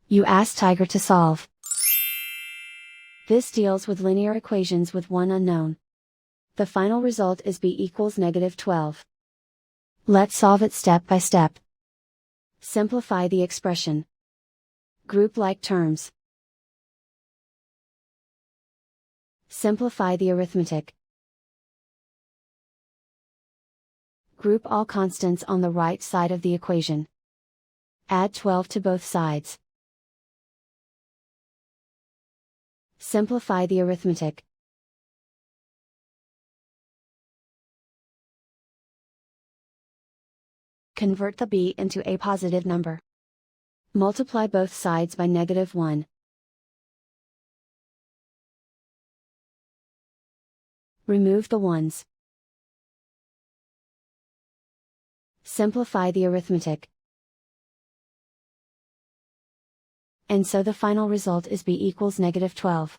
You ask Tiger to solve. This deals with linear equations with one unknown. The final result is b equals -12. Let's solve it step by step. Simplify the expression. Group like terms. Simplify the arithmetic. Group all constants on the right side of the equation. Add 12 to both sides. Simplify the arithmetic. Convert the b into a positive number. Multiply both sides by -1. Remove the ones. Simplify the arithmetic. And so the final result is b equals -12.